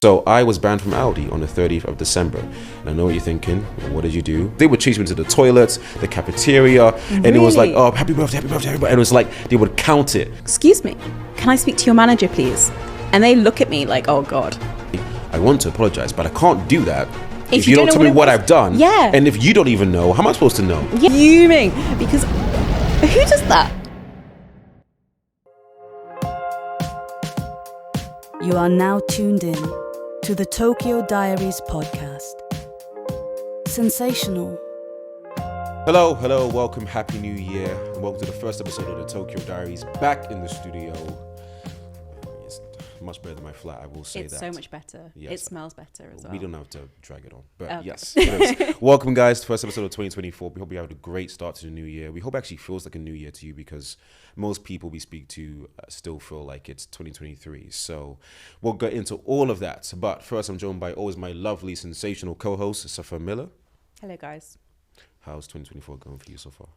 So I was banned from Aldi on the 30th of December. And I know what you're thinking. What did you do? They would chase me to the toilets, the cafeteria, and it was like, oh, happy birthday, everybody. And it was like, they would count it. Excuse me, can I speak to your manager, please? And they look at me like, oh God. I want to apologize, but I can't do that if you don't tell me what I've done. Yeah. And if you don't even know, how am I supposed to know? Yeah. Fuming, because who does that? You are now tuned in to the Tokyo Diaries podcast. Sensational. Hello, welcome, happy new year, and welcome to the first episode of the Tokyo Diaries, back in the studio. It's much better than my flat, I will say it's that. so much better. Yes. It smells better as well. We don't have to drag it on, but Okay. yes. Anyways, welcome guys to the first episode of 2024. We hope you have a great start to the new year. We hope it actually feels like a new year to you, because most people we speak to still feel like it's 2023. So we'll get into all of that. But first, I'm joined by always my lovely, sensational co-host, Safa Miller. Hello guys. How's 2024 going for you so far?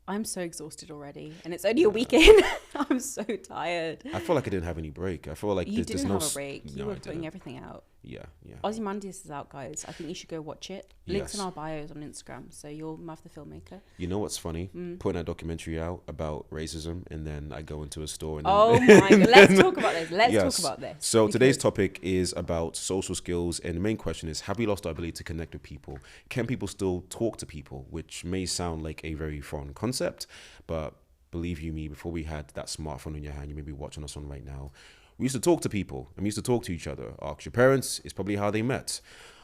I'm so exhausted already, and it's only a weekend. I'm so tired. I feel like I didn't have any break. I feel like You there's didn't no have a break. You No, were I putting didn't. everything out. Yeah. Ozymandias is out, guys. I think you should go watch it. Links Yes. in our bios on Instagram, so you'll have the filmmaker. You know what's funny? Putting a documentary out about racism, and then I go into a store and Oh my God. Let's talk about this. Let's talk about this. So today's topic is about social skills, and the main question is, have we lost our ability to connect with people? Can people still talk to people? Which may sound like a very foreign concept, but believe you me, before we had that smartphone in your hand, you may be watching us on right now, we used to talk to people, and we used to talk to each other. Ask your parents, it's probably how they met.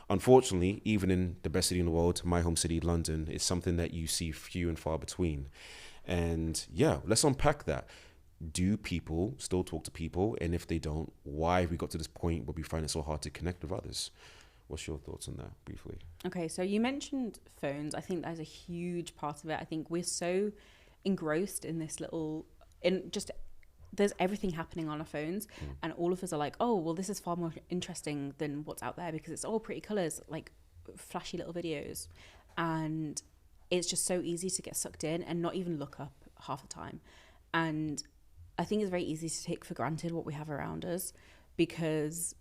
Unfortunately, even in the best city in the world, my home city, London, it's something that you see few and far between. And yeah, let's unpack that. Do people still talk to people? And if they don't, why have we got to this point where we find it so hard to connect with others? What's your thoughts on that, briefly? Okay, so you mentioned phones. I think that is a huge part of it. I think we're so engrossed in this there's everything happening on our phones, and all of us are like, oh, well, this is far more interesting than what's out there, because it's all pretty colors, like flashy little videos, and it's just so easy to get sucked in and not even look up half the time. And I think it's very easy to take for granted what we have around us, because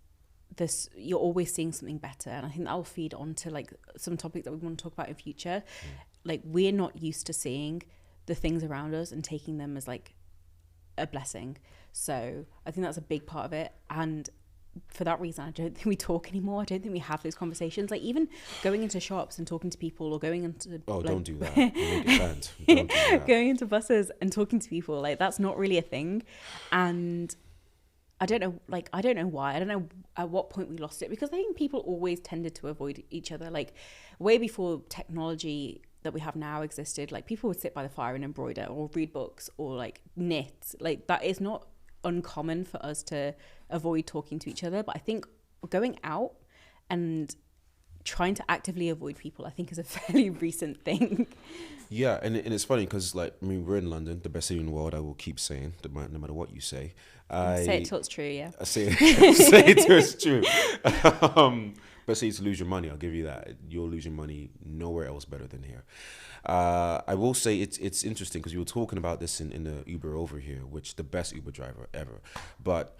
you're always seeing something better, and I think that will feed on to like some topic that we want to talk about in future. Like, we're not used to seeing the things around us and taking them as like a blessing. So I think that's a big part of it, and for that reason I don't think we talk anymore. I don't think we have those conversations, like even going into shops and talking to people, or going into Don't do that. You'll make it banned. Don't do that. going into buses and talking to people, like that's not really a thing. And I don't know why. I don't know at what point we lost it, because I think people always tended to avoid each other. Like, way before technology that we have now existed, like people would sit by the fire and embroider or read books or like knit. Like, that is not uncommon for us to avoid talking to each other. But I think going out and trying to actively avoid people, I think, is a fairly recent thing. Yeah, and it's funny because, like, I mean, we're in London, the best city in the world. I will keep saying, no matter what you say. Say it till it's true, yeah. I say it till it's true. Best city to lose your money, I'll give you that. You'll lose your money nowhere else better than here. I will say it's interesting because you were talking about this in the Uber over here, which the best Uber driver ever. But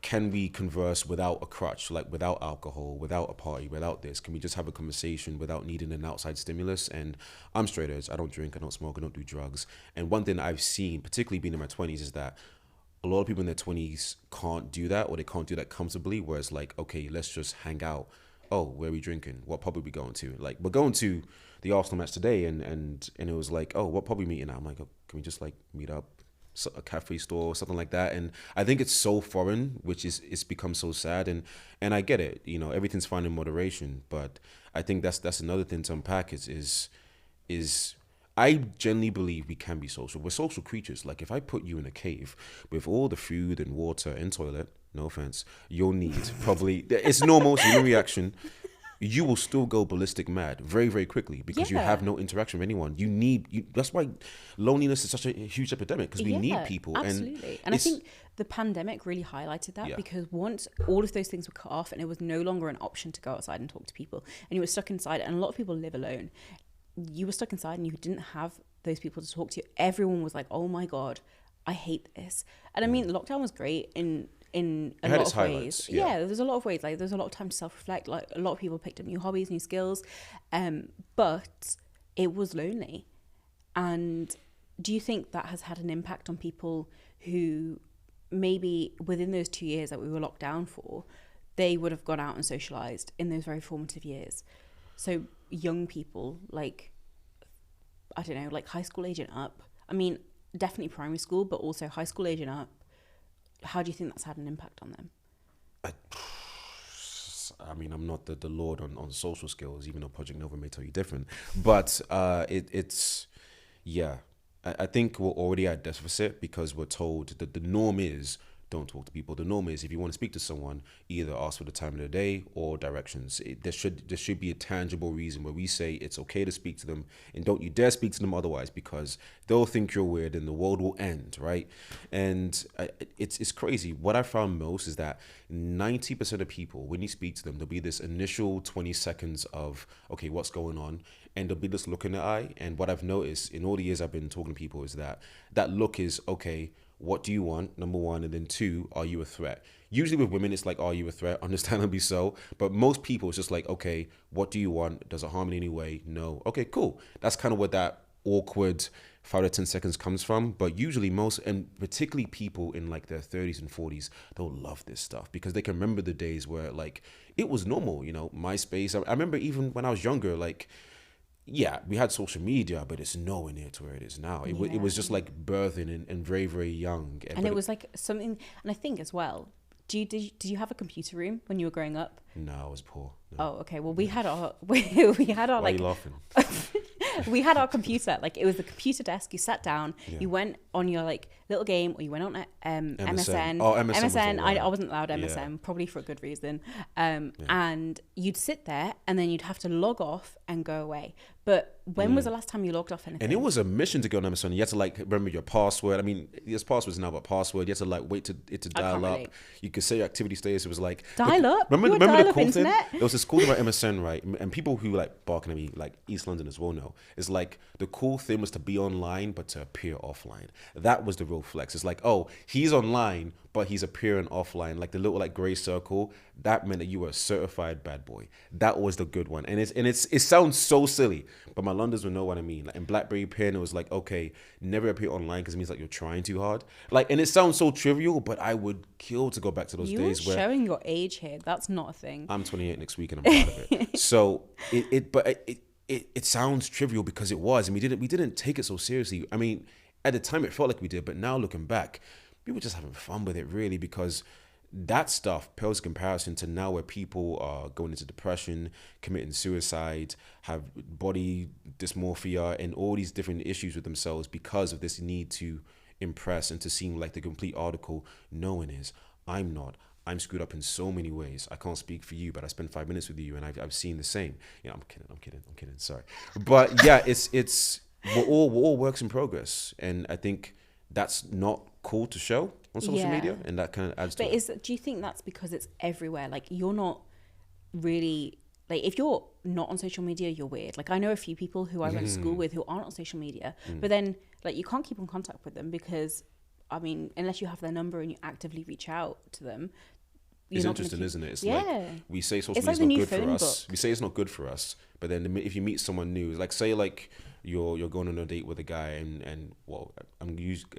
can we converse without a crutch, like without alcohol, without a party, without this? Can we just have a conversation without needing an outside stimulus? And I'm straight edge. I don't drink, I don't smoke, I don't do drugs. And one thing I've seen, particularly being in my 20s, is that a lot of people in their 20s can't do that, or they can't do that comfortably, whereas like, okay, let's just hang out. Oh, where are we drinking? What pub are we going to? Like, we're going to the Arsenal match today, and it was like, oh, what pub are we meeting at? I'm like, oh, can we just like meet up? A cafe store or something like that. And I think it's so foreign, which is it's become so sad, and I get it, you know, everything's fine in moderation, but I think that's another thing to unpack is I genuinely believe we can be social. We're social creatures. Like, if I put you in a cave with all the food and water and toilet, no offense, you'll need probably, it's normal, it's a human reaction, you will still go ballistic mad very, very quickly, because you have no interaction with anyone. That's why loneliness is such a huge epidemic, because we need people. Absolutely. And I think the pandemic really highlighted that, because once all of those things were cut off and it was no longer an option to go outside and talk to people, and you were stuck inside, and a lot of people live alone, you were stuck inside and you didn't have those people to talk to. Everyone was like, oh my God, I hate this. And I mean, lockdown was great in in a It had lot its of highlights, ways. yeah. There's a lot of ways. Like there's a lot of time to self-reflect. Like a lot of people picked up new hobbies, new skills, but it was lonely. And do you think that has had an impact on people who maybe within those 2 years that we were locked down for, they would have gone out and socialized in those very formative years? So young people, like, I don't know, like high school age and up. I mean, definitely primary school, but also high school age and up. How do you think that's had an impact on them? I mean, I'm not the Lord on social skills, even though Project Nova may tell you different. But it's, yeah. I think we're already at deficit because we're told that the norm is don't talk to people. The norm is if you want to speak to someone, either ask for the time of the day or directions. There should be a tangible reason where we say it's okay to speak to them and don't you dare speak to them otherwise, because they'll think you're weird and the world will end, right? And it's crazy. What I found most is that 90% of people, when you speak to them, there'll be this initial 20 seconds of, okay, what's going on? And there'll be this look in the eye. And what I've noticed in all the years I've been talking to people is that look is, okay, what do you want? Number one. And then two, are you a threat? Usually with women, it's like, are you a threat? Understandably so. But most people, it's just like, okay, what do you want? Does it harm in any way? No. Okay, cool. That's kind of what that awkward 5 to 10 seconds comes from. But usually most, and particularly people in like their 30s and 40s, they'll love this stuff because they can remember the days where like it was normal, you know, MySpace. I remember even when I was younger, like, yeah, we had social media, but it's nowhere near to where it is now. It was just like birthing and very, very young. And it was like something, and I think as well, did you have a computer room when you were growing up? No, I was poor. No. Oh, okay. Well, we had our we had our Why like are you laughing? we had our computer. Like it was the computer desk. You sat down, Yeah. you went on your like little game, or you went on MSN. Oh, MSN was the MSN. one. I wasn't allowed MSN, Yeah. probably for a good reason. And you'd sit there, and then you'd have to log off and go away. But when was the last time you logged off anything? And it was a mission to go on MSN. You had to like remember your password. I mean, there's passwords now, but password. You had to like wait to it to dial up. relate. You could say your activity status. It was like Dial up? Remember, You were remember the dial-up cool internet? thing? There was this cool thing about MSN, right? And people who like barking at me, like East London as well, know. It's like the cool thing was to be online, but to appear offline. That was the real flex. It's like, oh, he's online, but he's appearing offline. Like the little like gray circle. That meant that you were a certified bad boy. That was the good one. And it sounds so silly, but my Londoners will know what I mean. Like in BlackBerry Pen, it was like, okay, never appear online because it means like you're trying too hard. Like, and it sounds so trivial, but I would kill to go back to those You days were where showing your age here. That's not a thing. I'm 28 next week and I'm proud of it. So it sounds trivial because it was, and we didn't take it so seriously. I mean, at the time it felt like we did, but now looking back, we were just having fun with it really, because that stuff pales in comparison to now where people are going into depression, committing suicide, have body dysmorphia and all these different issues with themselves because of this need to impress and to seem like the complete article. No one is. I'm not. I'm screwed up in so many ways. I can't speak for you, but I spent 5 minutes with you and I've seen the same. You know, I'm kidding. Sorry. But yeah, we're all works in progress. And I think that's not cool to show on social media, and that kind of adds to it. Do you think that's because it's everywhere? Like you're not really, like if you're not on social media, you're weird. Like I know a few people who I went to school with who aren't on social media, but then like you can't keep in contact with them because, I mean, unless you have their number and you actively reach out to them. It's interesting, isn't it? It's like we say social It's media like is not good for us. book. We say it's not good for us, but then if you meet someone new, like say like you're going on a date with a guy and well, I'm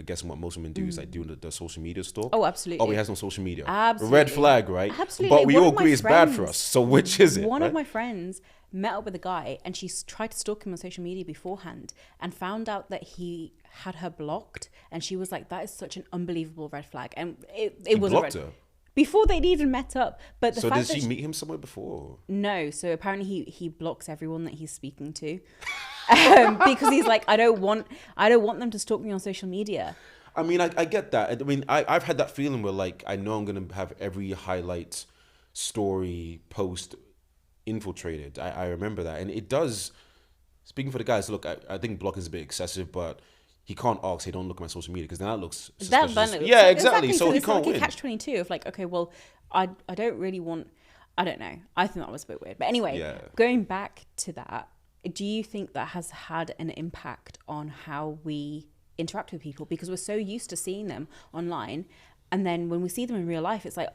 guessing what most women do is like doing the social media stalk. Oh, absolutely. Oh, he has no social media. Absolutely. Red flag, right? Absolutely. But we One all of my agree it's bad for friends- us. So which is it? One right? of my friends met up with a guy and she tried to stalk him on social media beforehand and found out that he had her blocked, and she was like, that is such an unbelievable red flag. And it was blocked her? Before they'd even met up. But the So fact did that she meet him somewhere before? No, so apparently he blocks everyone that he's speaking to, because he's like, I don't want them to stalk me on social media. I mean, I get that. I mean, I've had that feeling where like I know I'm gonna have every highlight story post infiltrated. I remember that, and it does. Speaking for the guys, look, I think blocking is a bit excessive, but he can't ask, hey, don't look at my social media, because then that looks suspicious. Yeah, exactly. So he it's can't like win. a catch-22 of like, okay, well, I don't really want. I don't know. I think that was a bit weird. But anyway, going back to that, do you think that has had an impact on how we interact with people? Because we're so used to seeing them online, And then when we see them in real life, it's like,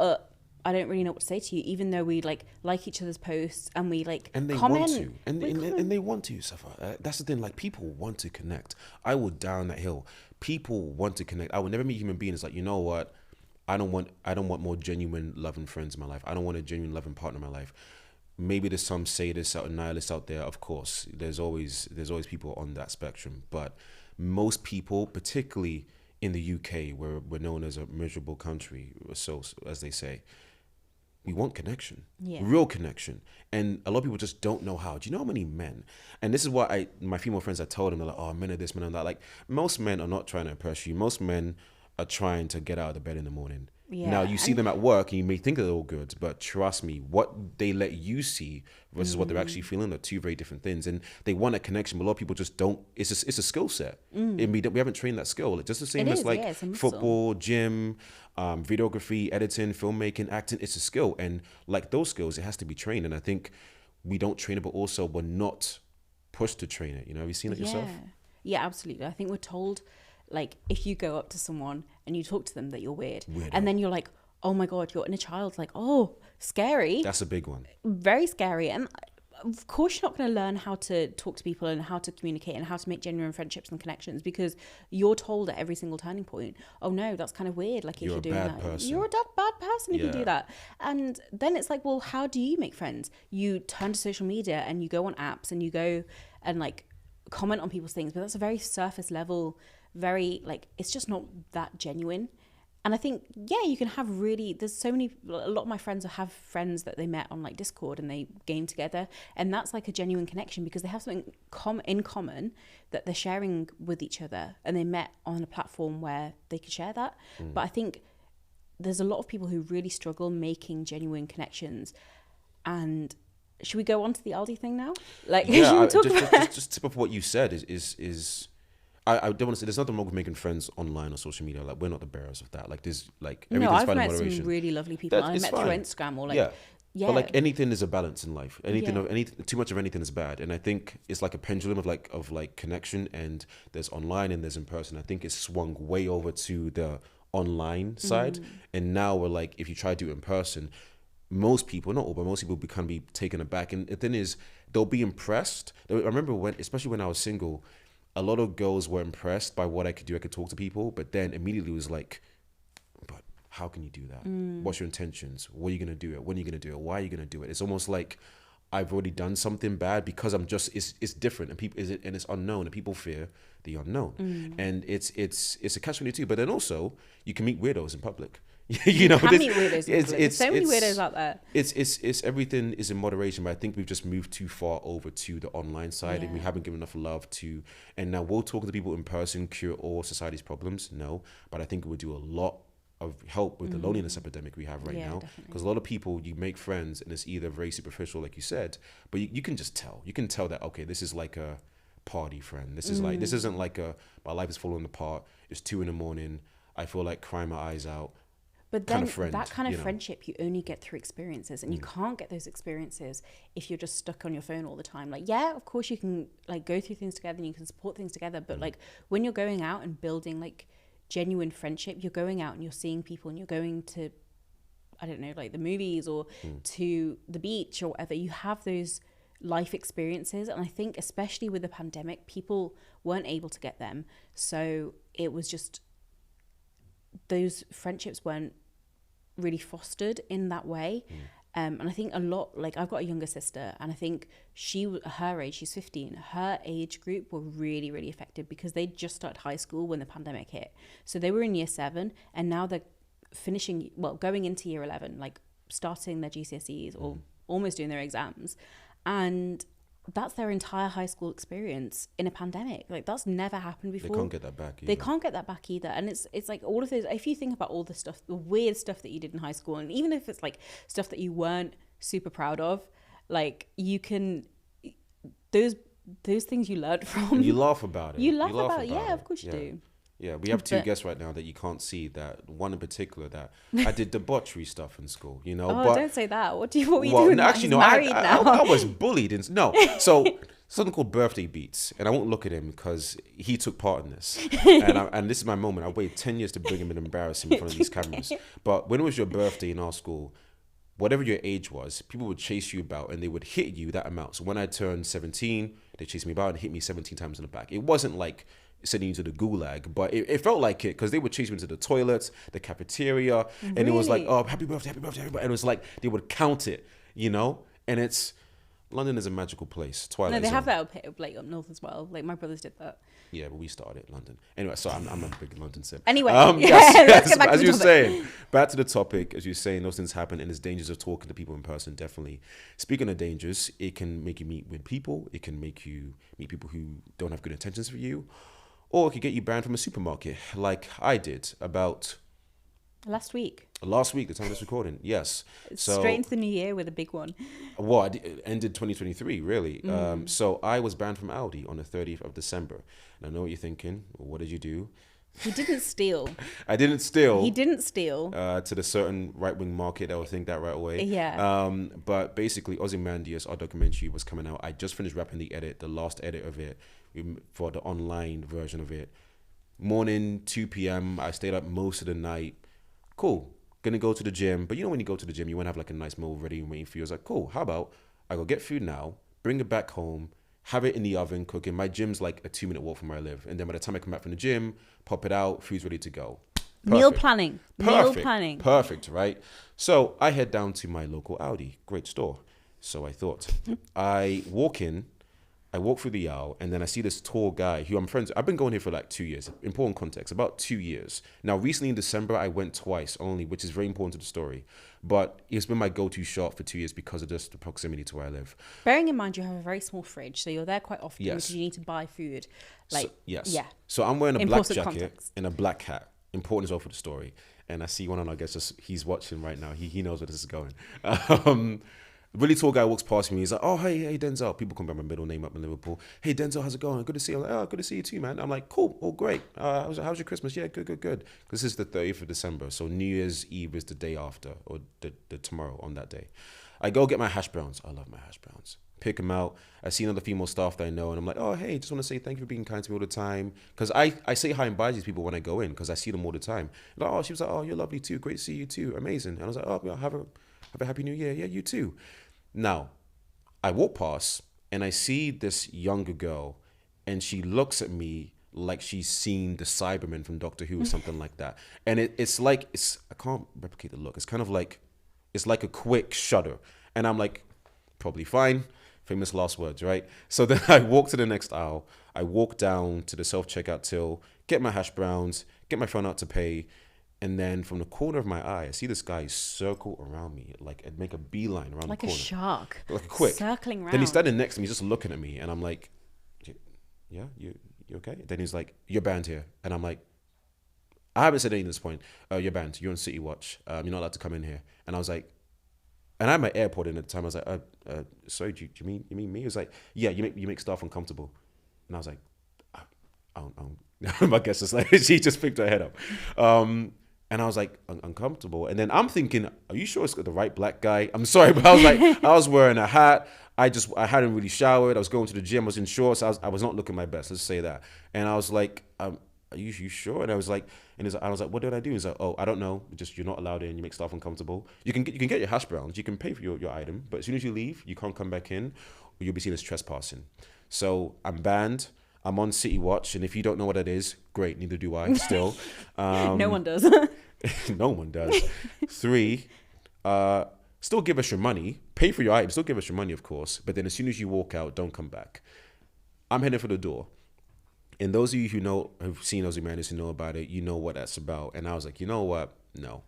I don't really know what to say to you, even though we like each other's posts and we like and they comment. want to, and they want to, Safa. That's the thing. Like, people want to connect. I will down that hill. People want to connect. I would never meet a human being. It's like, you know what? I don't want more genuine loving friends in my life. I don't want a genuine loving partner in my life. Maybe there's some sadists out, nihilists out there. Of course, there's always people on that spectrum. But most people, particularly in the UK, where we're known as a miserable country, so as they say, we want connection, real connection. And a lot of people just don't know how. Do you know how many men? And this is what my female friends, I told them, they're like, oh, men are this, men are that. Like, most men are not trying to impress you. Most men are trying to get out of the bed in the morning. Yeah. Now, you see them at work and you may think they're all good, but trust me, what they let you see versus what they're actually feeling are two very different things. And they want a connection, but a lot of people just don't. It's a skill set. We haven't trained that skill. It's just the same as like football, gym, videography, editing, filmmaking, acting. It's a skill. And like those skills, it has to be trained. And I think we don't train it, but also we're not pushed to train it. You know, have you seen it yourself? Yeah, absolutely. I think we're told, like, if you go up to someone and you talk to them, that you're weird. Weirdo. And then you're like, oh my God, your inner child's like, oh, scary. That's a big one. Very scary. And of course you're not going to learn how to talk to people and how to communicate and how to make genuine friendships and connections, because you're told at every single turning point, oh no, that's kind of weird. Like, if you're doing that, you're a bad person if you do that. And then it's like, well, how do you make friends? You turn to social media and you go on apps and you go and like comment on people's things, but that's a very surface level, very like, it's just not that genuine. And I think, you can have there's a lot of my friends have friends that they met on like Discord and they game together. And that's like a genuine connection because they have something in common that they're sharing with each other. And they met on a platform where they could share that. But I think there's a lot of people who really struggle making genuine connections. And should we go on to the Aldi thing now? Like, just tip off what you said is I don't want to say there's nothing wrong with making friends online or social media. Like, we're not the bearers of that. Like, there's like everything's I've fine in met moderation. some really lovely people. I met through Instagram or like But like anything is a balance in life. Anything too much of anything is bad. And I think it's like a pendulum of like connection, and there's online and there's in person. I think it's swung way over to the online side, and now we're like, if you try to do it in person, most people, not all, but most people can be taken aback. And the thing is, they'll be impressed. I remember especially when I was single, a lot of girls were impressed by what I could do. I could talk to people, but then immediately it was like, but how can you do that? What's your intentions? What are you going to do it? When are you going to do it? Why are you going to do it? It's almost like I've already done something bad because it's different and it's unknown, and people fear the unknown. And it's a catch-22. But then also you can meet weirdos in public. You know, meet weirdos. There's so many weirdos out there. It's everything is in moderation, but I think we've just moved too far over to the online side, and we haven't given enough love to. And now we'll talk to people in person, cure all society's problems. No, but I think it would do a lot of help with the loneliness epidemic we have right now. Because a lot of people, you make friends, and it's either very superficial, like you said, but you can just tell. You can tell that, okay, this is like a party friend. This isn't like my life is falling apart. It's 2 a.m. I feel like crying my eyes out. But then that kind of friendship you only get through experiences, and you can't get those experiences if you're just stuck on your phone all the time. Like, of course you can like go through things together and you can support things together, but like when you're going out and building like genuine friendship, you're going out and you're seeing people and you're going to, I don't know, like the movies or to the beach or whatever. You have those life experiences, and I think especially with the pandemic, people weren't able to get them, so it was just those friendships weren't really fostered in that way. And I think a lot, like I've got a younger sister, and I think her age, she's 15, her age group were really, really affected because they just started high school when the pandemic hit. So they were in year 7, and now they're going into year 11, like starting their GCSEs or almost doing their exams. And that's their entire high school experience in a pandemic. Like, that's never happened before. They can't get that back either. They can't get that back either. And it's like all of those, if you think about all the stuff, the weird stuff that you did in high school, and even if it's like stuff that you weren't super proud of, like you can, those things you learned from. And you laugh about it. You laugh about it. Yeah, of course you do. Yeah, we have 2 guests right now that you can't see. That one in particular that I did debauchery stuff in school. But don't say that. What were you doing? Actually, no. I was bullied. So something called Birthday Beats, and I won't look at him because he took part in this. And this is my moment. I waited 10 years to bring him and embarrass him in front of these cameras. But when it was your birthday in our school, whatever your age was, people would chase you about and they would hit you that amount. So when I turned 17, they chased me about and hit me 17 times in the back. It wasn't like sending you to the gulag, but it felt like it because they would chase me into the toilets, the cafeteria, and it was like, oh, happy birthday, happy birthday, happy birthday. And it was like they would count it, you know? And it's, London is a magical place. Twilight No, they Zone. have that up north as well. Like my brothers did that. Yeah, but we started London. Anyway, so I'm a big London simp. Anyway, yes, let's get back as to you the were topic. saying, back to the topic, as you're saying, those things happen and there's dangers of talking to people in person, definitely. Speaking of dangers, it can make you meet with people. It can make you meet people who don't have good intentions for you. Or it could get you banned from a supermarket, like I did about Last week. last week, the time of this recording. Yes. So, Straight into the new year with a big one. well, it ended 2023, really. So I was banned from Aldi on the 30th of December. And I know what you're thinking. Well, what did you do? He didn't steal. I didn't steal. He didn't steal. To the certain right-wing market that will think that right away. Yeah. But basically, Ozymandias, our documentary, was coming out. I just finished wrapping the last edit of it for the online version of it. Morning, 2 p.m. I stayed up most of the night. Cool. Gonna go to the gym. But you know when you go to the gym, you want to have like a nice meal ready and waiting for you. I was like, cool. How about I go get food now, bring it back home, have it in the oven cooking. My gym's like a 2-minute walk from where I live. And then by the time I come back from the gym, pop it out, food's ready to go. Meal Perfect. planning. Perfect. Meal planning. Perfect, right? So I head down to my local Aldi, great store. So I thought. I walk through the aisle, and then I see this tall guy who I'm friends. I've been going here for like 2 years. Important context, about 2 years. Now, recently in December, I went twice only, which is very important to the story. But it's been my go-to shop for 2 years because of just the proximity to where I live. Bearing in mind you have a very small fridge, so you're there quite often Yes. because you need to buy food. Like, Yes. yeah. So I'm wearing a black Important jacket context. and a black hat. Important as well for the story. And I see one of our guests, he's watching right now. He knows where this is going. Really tall guy walks past me. He's like, oh, hey, Denzel. People come by my middle name up in Liverpool. Hey, Denzel, how's it going? Good to see you. I'm like, oh, good to see you too, man. I'm like, cool. Oh, great. How's your Christmas? Yeah, good. This is the 30th of December. So New Year's Eve is the day after, or the tomorrow on that day. I go get my hash browns. I love my hash browns. Pick them out. I see another female staff that I know, and I'm like, oh, hey, just want to say thank you for being kind to me all the time. Because I say hi and bye to these people when I go in, because I see them all the time. Like, oh, she was like, oh, you're lovely too. Great to see you too. Amazing. And I was like, oh, yeah, have a happy new year. Yeah, you too. Now, I walk past, and I see this younger girl, and she looks at me like she's seen the Cyberman from Doctor Who or something like that. And it's like, I can't replicate the look. It's kind of like, it's like a quick shudder. And I'm like, probably fine. Famous last words, right? So then I walk to the next aisle. I walk down to the self-checkout till, get my hash browns, get my phone out to pay. And then from the corner of my eye, I see this guy circle around me, like make a beeline around Like the a corner. shark. Like a quick. Circling around. Then he's standing next to me, just looking at me. And I'm like, yeah, you okay? Then he's like, you're banned here. And I'm like, I haven't said anything at this point. You're banned. You're on City Watch. You're not allowed to come in here. And I was like, and I had my AirPod in at the time. I was like, sorry, do you mean me? He was like, yeah, you make staff uncomfortable. And I was like, my guess is like, she just picked her head up. And I was like, uncomfortable. And then I'm thinking, are you sure it's the right black guy? I'm sorry, but I was like, I was wearing a hat. I hadn't really showered. I was going to the gym. I was in shorts. I was not looking my best. Let's say that. And I was like, are you sure? And I was like, I was like, what did I do? He's like, oh, I don't know. Just, you're not allowed in. You make staff uncomfortable. You can get your hash browns. You can pay for your item. But as soon as you leave, you can't come back in, or you'll be seen as trespassing. So I'm banned. I'm on City Watch, and if you don't know what it is, great, neither do I still. No one does. No one does. 3, still give us your money. Pay for your items. Still give us your money, of course. But then as soon as you walk out, don't come back. I'm heading for the door. And those of you who've seen Ozymandias who know about it, you know what that's about. And I was like, you know what? No.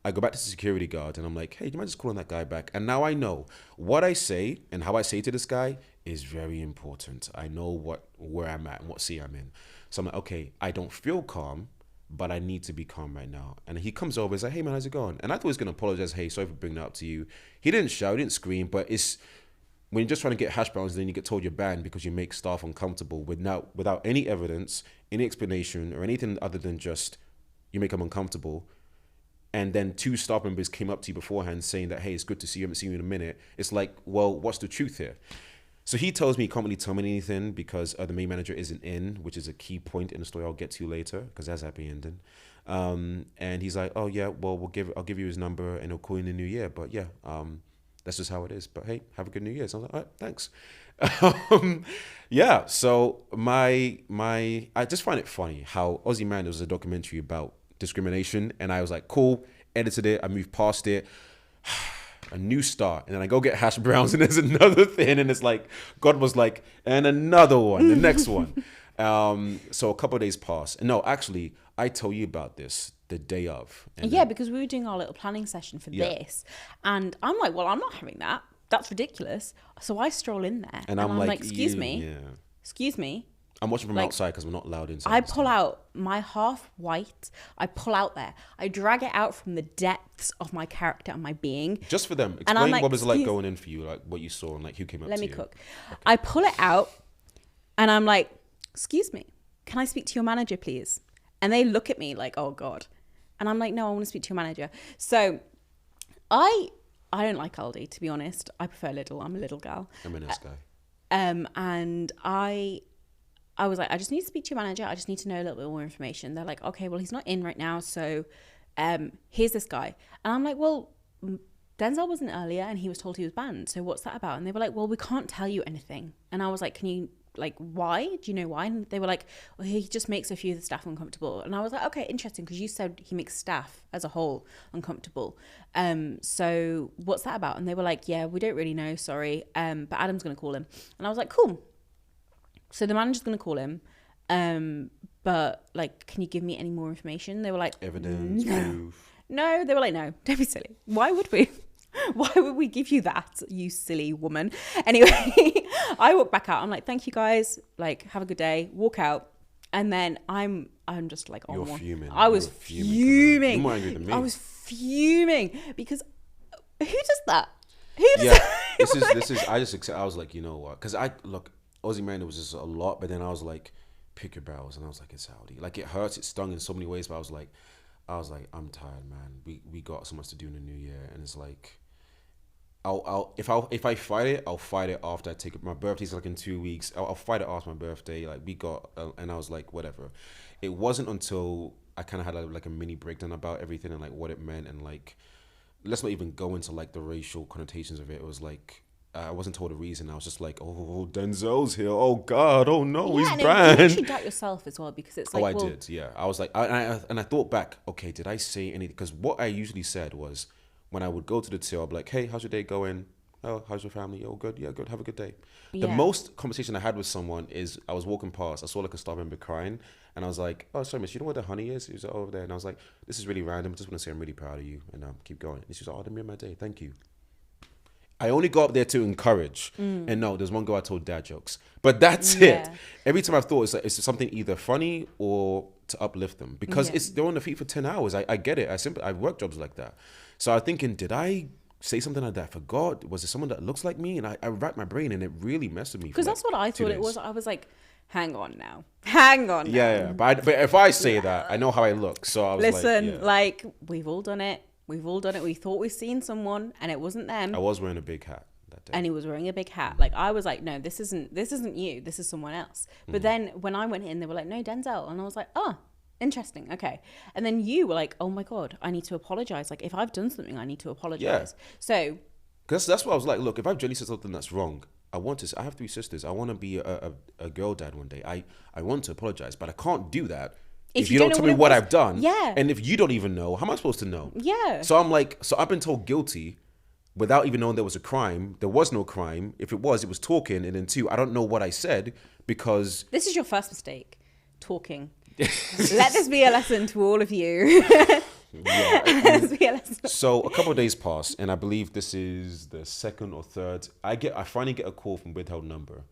I go back to the security guard, and I'm like, hey, do you mind just calling that guy back? And now I know what I say and how I say to this guy is very important. I know where I'm at and what scene I'm in. So I'm like, okay, I don't feel calm, but I need to be calm right now. And he comes over, he's like, hey man, how's it going? And I thought he was going to apologize. Hey, sorry for bringing that up to you. He didn't shout, he didn't scream, but it's when you're just trying to get hash browns, then you get told you're banned because you make staff uncomfortable without any evidence, any explanation, or anything other than just you make them uncomfortable. And then 2 staff members came up to you beforehand saying that, hey, it's good to see you, I haven't seen you in a minute. It's like, well, what's the truth here? So he tells me he can't really tell me anything because the main manager isn't in, which is a key point in the story I'll get to later because that's happy ending. And he's like, oh yeah, well I'll give you his number and he'll call you in the new year. But yeah, that's just how it is. But hey, have a good New Year. So I was like, all right, thanks. Yeah. So I just find it funny how Aussie Man, there was a documentary about discrimination, and I was like, cool, edited it, I moved past it. A new start, and then I go get hash browns, and there's another thing, and it's like God was like, and another one, the next one. So a couple of days pass, and no, actually, I tell you about this the day of. And yeah, because we were doing our little planning session for this, and I'm like, well, I'm not having that. That's ridiculous. So I stroll in there, and I'm like, excuse me, yeah. Excuse me. I'm watching from outside because we're not allowed inside. I pull out my half white. I pull out there. I drag it out from the depths of my character and my being. Just for them. Explain like, what was it like going in for you, like what you saw and like who came up to you. Let me cook. Okay. I pull it out and I'm like, excuse me, can I speak to your manager, please? And they look at me like, oh God. And I'm like, no, I want to speak to your manager. So I don't like Aldi, to be honest. I prefer Lidl. I'm a little gal. I'm a nice guy. And I was like, I just need to speak to your manager. I just need to know a little bit more information. They're like, okay, well, he's not in right now. So here's this guy. And I'm like, well, Denzel wasn't earlier and he was told he was banned. So what's that about? And they were like, well, we can't tell you anything. And I was like, can you, like, why? Do you know why? And they were like, well, he just makes a few of the staff uncomfortable. And I was like, okay, interesting. Because you said he makes staff as a whole uncomfortable. So what's that about? And they were like, yeah, we don't really know. Sorry. But Adam's going to call him. And I was like, cool. So the manager's going to call him, but like, can you give me any more information? They were like, evidence, proof. No, they were like, no, don't be silly. Why would we? Why would we give you that, you silly woman? Anyway, I walk back out. I'm like, thank you guys. Like, have a good day. Walk out. And then I'm just like, oh, you're fuming. I was fuming. You're more angry than me. I was fuming because who does that? Who does that? This is, I just accept, I was like, you know what? Because Aussie Man, it was just a lot, but then I was like, pick your battles, and I was like, it's Aldi. Like, it hurts, it stung in so many ways, but I was like, I'm tired, man. We got so much to do in the new year, and it's like, if I fight it, I'll fight it after I take it. My birthday's like in 2 weeks. I'll fight it after my birthday. Like, we got, and I was like, whatever. It wasn't until I kind of had a mini breakdown about everything and like what it meant, and like, let's not even go into like the racial connotations of it. It was like, I wasn't told a reason. I was just like, oh, Denzel's here. Oh God. Oh no, he's banned. You actually doubt yourself as well because it's like. I did. Yeah, I was like, I thought back. Okay, did I say anything? Because what I usually said was, when I would go to the till, I'd be like, hey, how's your day going? Oh, how's your family? Oh, good. Yeah, good. Have a good day. Yeah. The most conversation I had with someone is I was walking past. I saw like a staff member crying, and I was like, oh, sorry, miss, you know where the honey is? He was like, over there. And I was like, this is really random. I just want to say I'm really proud of you, and keep going. And she was like, oh, that made my day. Thank you. I only go up there to encourage. And no, there's one girl I told dad jokes. But that's it. Every time I've thought it's something either funny or to uplift them. Because they're on their feet for 10 hours. I get it. I work jobs like that. So I'm thinking, did I say something like that? I forgot. Was it someone that looks like me? And I racked my brain and it really messed with me. Because that's what I thought it was. I was like, hang on now. Hang on now. Yeah. But if I say that, I know how I look. So I was like, we've all done it. We've all done it. We thought we've seen someone and it wasn't them. I was wearing a big hat that day. And he was wearing a big hat. Like, I was like, no, this isn't you. This is someone else. But then when I went in, they were like, no, Denzel. And I was like, oh, interesting. Okay. And then you were like, oh my God, I need to apologize. Like, if I've done something, I need to apologize. Yeah. So. Because that's what I was like, look, if I've generally said something that's wrong, I have 3 sisters. I want to be a girl dad one day. I want to apologize, but I can't do that. If you don't tell me what I've done, and if you don't even know, how am I supposed to know? Yeah. So I'm like, I've been told guilty without even knowing there was a crime. There was no crime. If it was talking. And then 2, I don't know what I said because... This is your first mistake, talking. Let this be a lesson to all of you. So a couple of days pass, and I believe this is the 2nd or 3rd. I finally get a call from withheld number.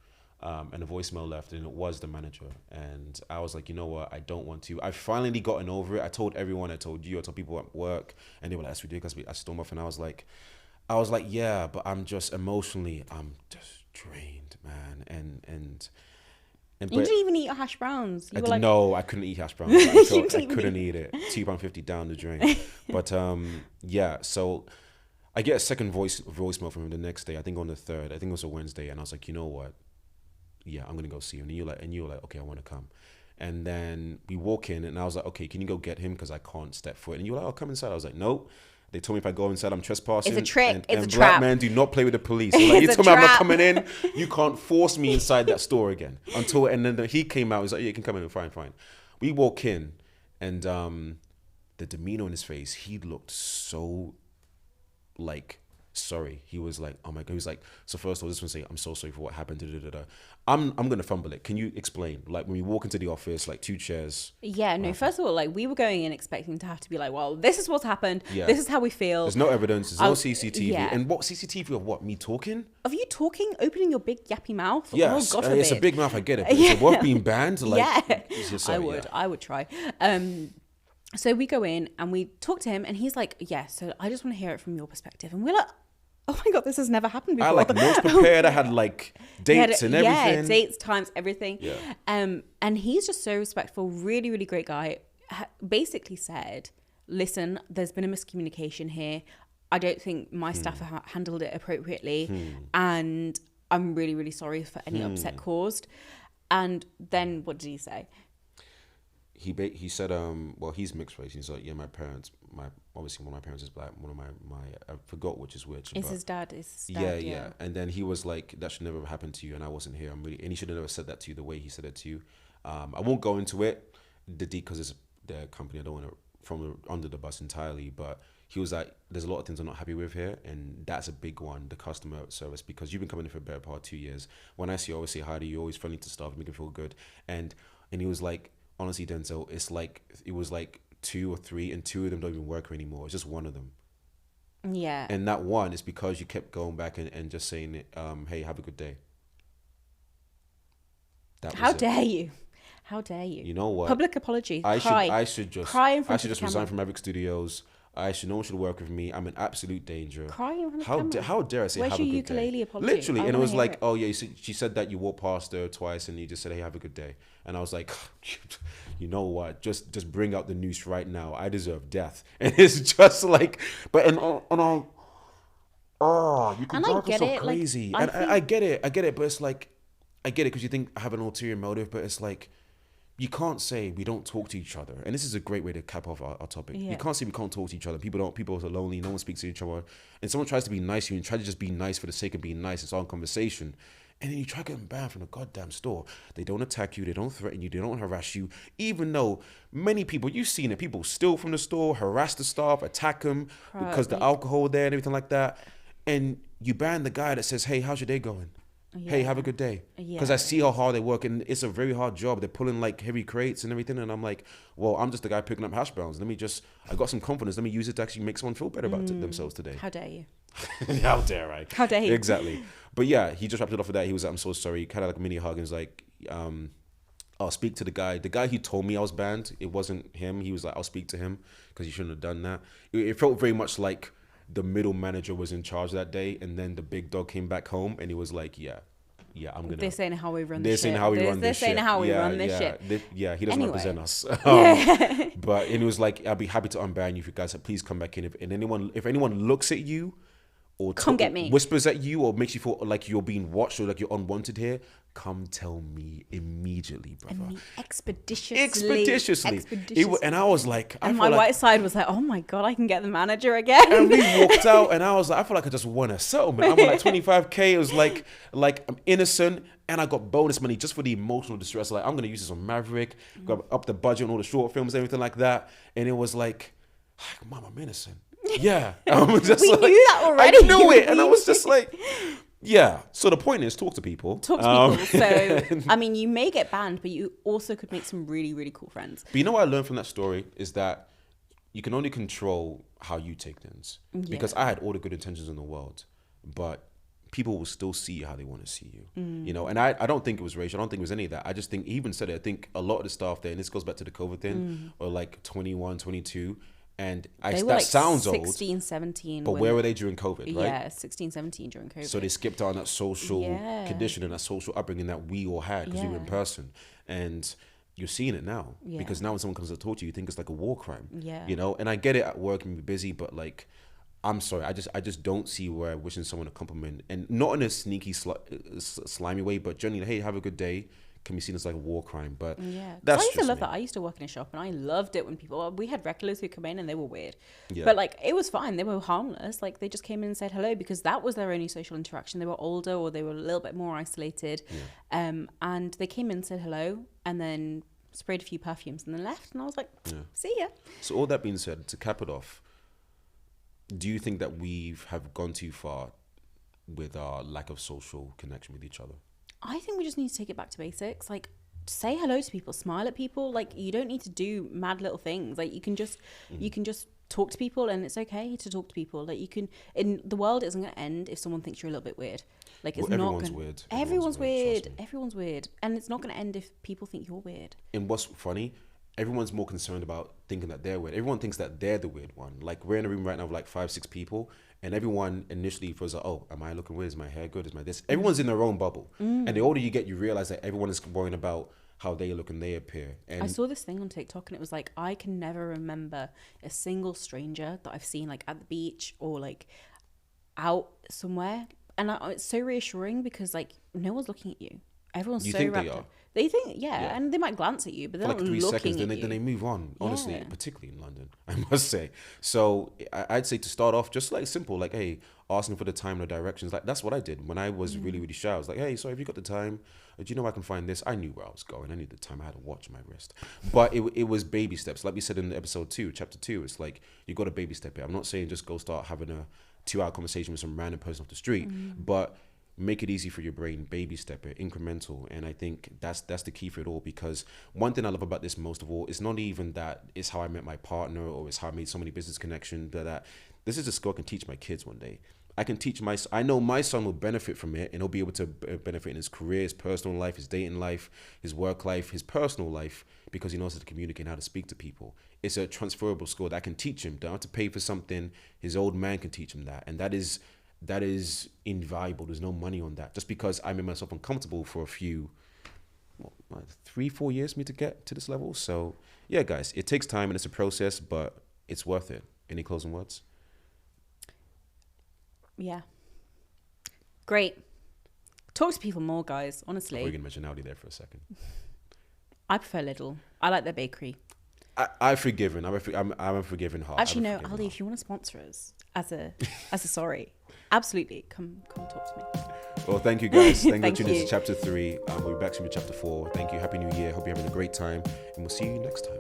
And a voicemail left, and it was the manager. And I was like, you know what? I don't want to. I finally gotten over it. I told everyone. I told you. I told people at work, and they were like, "That's ridiculous." I stormed off, and I was like, yeah, but I'm just emotionally, I'm just drained, man. And you didn't even eat your hash browns. No, I couldn't eat hash browns. I couldn't eat it. £2.50 down the drain. But yeah, so I get a second voicemail from him the next day. I think on the 3rd. I think it was a Wednesday, and I was like, you know what? Yeah, I'm gonna go see him. And you were like, okay, I want to come. And then we walk in, and I was like, okay, can you go get him because I can't step foot? And you were like, oh, come inside. I was like, nope. They told me if I go inside, I'm trespassing. It's a trick. And, it's and a black trap. men do not play with the police. So like, you It's a told me I'm not trap. coming in. You can't force me inside that store again. And then he came out. He's like, yeah, you can come in. Fine. We walk in, and the demeanor in his face, he looked so like sorry. He was like, oh my god. He was like, so first of all, this one say, I'm so sorry for what happened. I'm gonna fumble it. Can you explain? Like when we walk into the office, like 2 chairs. Yeah, no, first of all, like we were going in expecting to have to be like, well, this is what's happened. Yeah. This is how we feel. There's no evidence. There's no CCTV. yeah. And what CCTV of what? Me talking? Of you talking, opening your big yappy mouth? Yes, Oh, God it's a forbid. big mouth. I get it. But is it worth being banned? Like, Yeah. it's just I like, would. yeah. I would try. So we go in and we talk to him, and he's like, yeah, so I just want to hear it from your perspective. And we're like, oh my God, this has never happened before. I had like notes prepared. I had like dates and everything. Yeah, dates, times, everything. Yeah. And he's just so respectful, really, really great guy. Basically said, listen, there's been a miscommunication here. I don't think my staff have handled it appropriately. And I'm really, really sorry for any upset caused. And then what did he say? He said, well, he's mixed race. He's like, yeah, obviously one of my parents is black. One of my I forgot which is which. Is his dad? Yeah. And then he was like, that should never have happened to you. And I wasn't here. And he should have never said that to you the way he said it to you. I won't go into it, because it's their company. I don't want to from under the bus entirely. But he was like, there's a lot of things I'm not happy with here. And that's a big one, the customer service, because you've been coming in for a better part of 2 years. When I see you, always say hi to you, always friendly to staff, make them feel good. And he was like, honestly, Denzel, it was like 2 or 3, and 2 of them don't even work anymore. It's just one of them. Yeah. And that one is because you kept going back and just saying, hey, have a good day. How dare you? How dare you? You know what? Public apology. I Cry. should just Cry in front I should of the just resign camera. from Maverick Studios. No one should work with me. I'm in absolute danger. Cry in front of the camera. How dare I say Where's have a your good day? ukulele apology? Literally, I and it wanna was hear like, it. oh yeah, she said that you walked past her twice, and you just said, hey, have a good day. And I was like, you know what? Just bring out the noose right now. I deserve death. And it's just like, but and you can And I drive get so it, like, crazy. I And think- I get it, but it's like, I get it because you think I have an ulterior motive, but it's like, you can't say we don't talk to each other. And this is a great way to cap off our topic. Yeah. You can't say we can't talk to each other. People are lonely. No one speaks to each other. And someone tries to be nice to you and try to just be nice for the sake of being nice. It's all conversation. And then you try to get them banned from the goddamn store. They don't attack you. They don't threaten you. They don't harass you. Even though many people, you've seen it, people steal from the store, harass the staff, attack them because the alcohol there and everything like that. And you ban the guy that says, hey, how's your day going? Hey, have a good day. Because I see how hard they work, and it's a very hard job. They're pulling like heavy crates and everything, and I'm like, well, I'm just the guy picking up hash browns. I got some confidence. Let me use it to actually make someone feel better about themselves today. How dare you? How dare I? How dare you? Exactly. But yeah, he just wrapped it off with that. He was like, I'm so sorry. Kind of like a mini hug, and was like, I'll speak to the guy. The guy who told me I was banned, it wasn't him. He was like, I'll speak to him because he shouldn't have done that. It felt very much like the middle manager was in charge that day, and then the big dog came back home, and he was like, I'm gonna. This ain't how we run this shit. This ain't how we run this shit. This ain't how we run this shit. He doesn't Anyway. represent us. But and it was like, I'd be happy to unban you if you guys please come back in. If anyone looks at you or Come get me. whispers at you or makes you feel like you're being watched or like you're unwanted here, come tell me immediately, brother. And me expeditiously. And I was like, And my white side was like, oh my God, I can get the manager again. and we walked out, and I was like, I feel like I just won a settlement. I'm on like 25K. It was like I'm innocent, and I got bonus money just for the emotional distress. Like, I'm gonna use this on Maverick, grab up the budget on all the short films, everything like that. And it was like, Mom, I'm innocent. Yeah, I was just We like, knew that already. I knew it, and I was just like, yeah. So the point is, talk to people. Talk to people. So, I mean, you may get banned, but you also could make some really, really cool friends. But you know what I learned from that story is that you can only control how you take things. Because I had all the good intentions in the world, but people will still see you how they want to see you. You know, and I don't think it was racial. I don't think it was any of that. I just think, he even said it, I think a lot of the staff there, and this goes back to the COVID thing, are like 21, 22. And They were that like sounds 16, old. 17. But where were they during COVID, right? Yeah, 16, 17 during COVID. So they skipped on that social Yeah. condition and that social upbringing that we all had because we were in Yeah. person. And you're seeing it now. Yeah. Because now when someone comes to talk to you, you think it's like a war crime. Yeah. You know? And I get it, at work and be busy, but like, I'm sorry. I just don't see where wishing someone a compliment, and not in a sneaky, slimy way, but generally, hey, have a good day, can be seen as like a war crime. But Yeah, 'cause that's I used to just love me. that. I used to work in a shop, and I loved it when we had regulars who come in and they were weird, Yeah. but like it was fine. They were harmless. Like they just came in and said hello because that was their only social interaction. They were older or they were a little bit more isolated, and they came in and said hello, and then sprayed a few perfumes and then left. And I was like, see ya. So all that being said, to cap it off, do you think that we have gone too far with our lack of social connection with each other? I think we just need to take it back to basics. Like, say hello to people, smile at people. Like, you don't need to do mad little things. Like, you can just talk to people, and it's okay to talk to people. Like, you can. In the world isn't going to end if someone thinks you're a little bit weird. Like, it's Well, not. everyone's Gonna, weird. Everyone's weird. Trust me. Everyone's weird, and it's not going to end if people think you're weird. And what's funny, everyone's more concerned about thinking that they're weird. Everyone thinks that they're the weird one. Like, we're in a room right now with like 5-6 people, and everyone initially feels like, oh, am I looking weird? Is my hair good? Is my this? Everyone's in their own bubble. And the older you get, you realize that everyone is worrying about how they look and they appear. And I saw this thing on TikTok, and it was like, I can never remember a single stranger that I've seen like at the beach or like out somewhere, and it's so reassuring because like no one's looking at you. Everyone's You so think they wrapped are? up. They think, yeah, and they might glance at you, but they're for like not 3 looking seconds, at then you. they move on. Honestly, Yeah. particularly in London, I must say. So I'd say to start off, just like simple, like, hey, asking for the time and the directions. Like, that's what I did when I was really, really shy. I was like, hey, so have you got the time? Do you know I can find this? I knew where I was going. I knew the time. I had a watch on my wrist. But it was baby steps. Like we said in episode 2, chapter 2, it's like you got to baby step it. I'm not saying just go start having a 2-hour conversation with some random person off the street, but make it easy for your brain, baby step it, incremental. And I think that's the key for it all, because one thing I love about this most of all is not even that it's how I met my partner or it's how I made so many business connections, but that this is a skill I can teach my kids one day. I can teach I know my son will benefit from it, and he'll be able to benefit in his career, his personal life, his dating life, his work life, his personal life, because he knows how to communicate and how to speak to people. It's a transferable skill that I can teach him. Don't have to pay for something. His old man can teach him that. And that is invaluable. There's no money on that. Just because I made myself uncomfortable for a few, 3-4 years for me to get to this level. So yeah, guys, it takes time and it's a process, but it's worth it. Any closing words? Yeah, great. Talk to people more, guys. Honestly, We're gonna mention Aldi there for a second. I prefer Lidl. I like their bakery. I've forgiven. I'm a forgiving heart. Actually, I'm no, a forgiving Aldi, heart. if you want to sponsor us as a sorry, absolutely, come talk to me. Well, thank you guys. Thank you for Thank tuning in you. to chapter 3. We'll be back soon with chapter 4. Thank you. Happy New Year. Hope you're having a great time, and we'll see you next time.